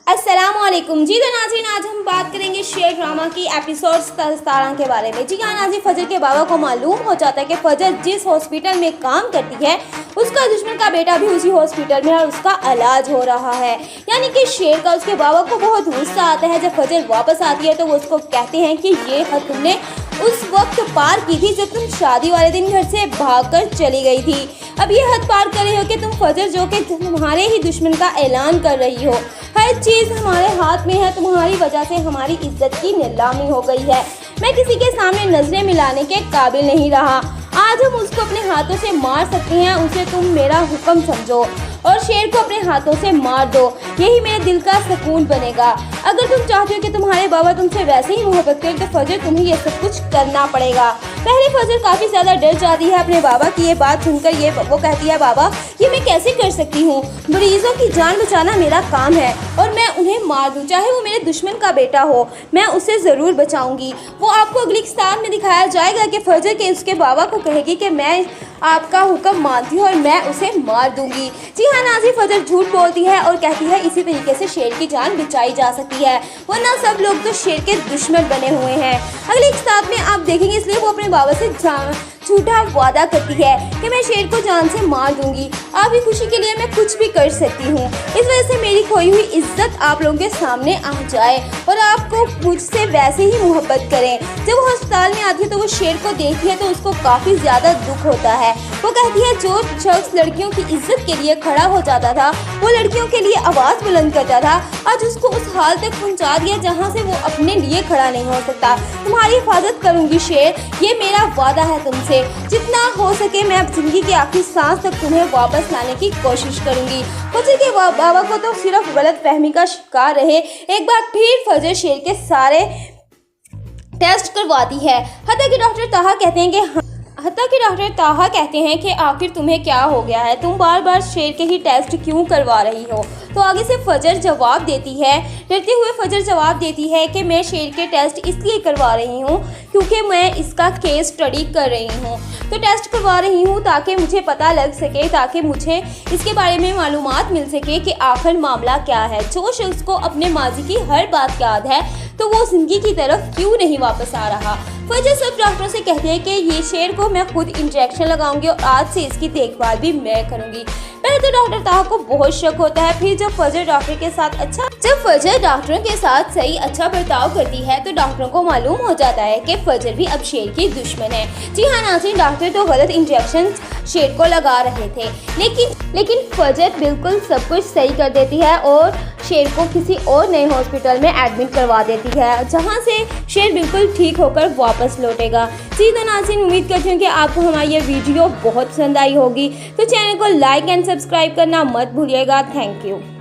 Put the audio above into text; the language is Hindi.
अस्सलामुअलैकुम जी। तो नाज़रीन, आज हम बात करेंगे शेर ड्रामा की एपिसोड 17 के बारे में। जी हाँ नाज़रीन, फजर के बाबा को मालूम हो जाता है कि फजर जिस हॉस्पिटल में काम करती है उसका दुश्मन का बेटा भी उसी हॉस्पिटल में है और उसका इलाज हो रहा है। यानी कि शेर का उसके बाबा को बहुत गुस्सा आता है। जब फजर वापस आती है तो वो उसको कहते हैं कि ये हद तुमने उस वक्त पार की थी जब तुम शादी वाले दिन घर से भागकर चली गई थी। अब ये हद पार कर रही हो कि तुम फजर जो कि तुम्हारे ही दुश्मन का ऐलान कर रही हो। हर चीज़ हमारे हाथ में है, तुम्हारी वजह से हमारी इज्जत की नीलामी हो गई है। मैं किसी के सामने नजरें मिलाने के काबिल नहीं रहा। आज हम उसको अपने हाथों से मार सकते हैं, उसे तुम मेरा हुक्म समझो और शेर को अपने हाथों से मार दो। यही मेरे दिल का सुकून बनेगा। अगर तुम चाहते हो कि तुम्हारे बाबा तुमसे वैसे ही मोहब्बत करें तो फजर तुम्हें ये सब कुछ करना पड़ेगा। पहले फजर काफ़ी ज़्यादा डर जाती है अपने बाबा की ये बात सुनकर। वो कहती है, बाबा ये मैं कैसे कर सकती हूँ? मरीजों की जान बचाना मेरा काम है और मैं उन्हें मार दूँ, चाहे वो मेरे दुश्मन का बेटा हो, मैं उसे ज़रूर बचाऊँगी। वो आपको अगली किस्तान में दिखाया जाएगा कि फजर के उसके बाबा को कहेगी कि मैं आपका हुक्म मानती हूँ और मैं उसे मार दूंगी। जी हाँ नाज़रीन, फजर झूठ बोलती है और कहती है इसी तरीके से शेर की जान बचाई जा सकती है, वरना सब लोग तो शेर के दुश्मन बने हुए हैं। अगले एक साथ में आप देखेंगे, इसलिए वो अपने बाबा से झूठा वादा करती है कि मैं शेर को जान से मार दूंगी। आपकी खुशी के लिए मैं कुछ भी कर सकती हूँ। इस वजह से मेरी खोई हुई इज्जत आप लोगों के सामने आ जाए और आपको मुझसे वैसे ही मोहब्बत करें। जब वो अस्पताल में आती है तो वो शेर को देखती है तो उसको काफ़ी ज़्यादा दुख होता है। वो कहती है जो शख्स लड़कियों की इज्जत के लिए खड़ा हो जाता था, वो लड़कियों के लिए आवाज़ बुलंद करता था, आज उसको उस हाल तक पहुँचा दिया जहाँ से वो अपने लिए खड़ा नहीं हो सकता। तुम्हारी हिफाजत करूँगी शेर, ये मेरा वादा है तुमसे। जितना हो सके मैं अब जिंदगी के आखिरी सांस तक तुम्हें वापस लाने की कोशिश करूंगी। फजर के बाबा को तो सिर्फ गलत फहमी का शिकार रहे। एक बार फिर फजर शेर के सारे टेस्ट करवाती है। हत्ता कि डॉक्टर ताहा कहते हैं कि आखिर तुम्हें क्या हो गया है, तुम बार बार शेर के ही टेस्ट क्यों करवा रही हो? तो आगे से फजर जवाब देती है, डरते हुए फजर जवाब देती है कि मैं शेर के टेस्ट इसलिए करवा रही हूँ क्योंकि मैं इसका केस स्टडी कर रही हूँ। तो टेस्ट करवा रही हूँ ताकि मुझे पता लग सके, ताकि मुझे इसके बारे में मालूमात मिल सके कि आखिर मामला क्या है। जो शख्स को अपने माजी की हर बात याद है तो वो जिंदगी की तरफ क्यों नहीं वापस आ रहा? फजर सब डॉक्टरों से कहते हैं कि ये शेर को मैं खुद इंजेक्शन लगाऊंगी और आज से इसकी देखभाल भी मैं करूंगी। पहले तो डॉक्टर ताहा को बहुत शक होता है, फिर जब फजर डॉक्टरों के साथ सही अच्छा बर्ताव करती है तो डॉक्टरों को मालूम हो जाता है कि फजर भी अब शेर की दुश्मन है। जी हाँ नाज़रीन, डॉक्टर तो गलत इंजेक्शन शेर को लगा रहे थे, लेकिन फजर बिल्कुल सब कुछ सही कर देती है और शेर को किसी और नए हॉस्पिटल में एडमिट करवा देती है, जहां से शेर बिल्कुल ठीक होकर वापस लौटेगा। जी तो नाज़रीन, उम्मीद करती हूँ कि आपको हमारी ये वीडियो बहुत पसंद आई होगी। तो चैनल को लाइक एंड सब्सक्राइब करना मत भूलिएगा। Thank you.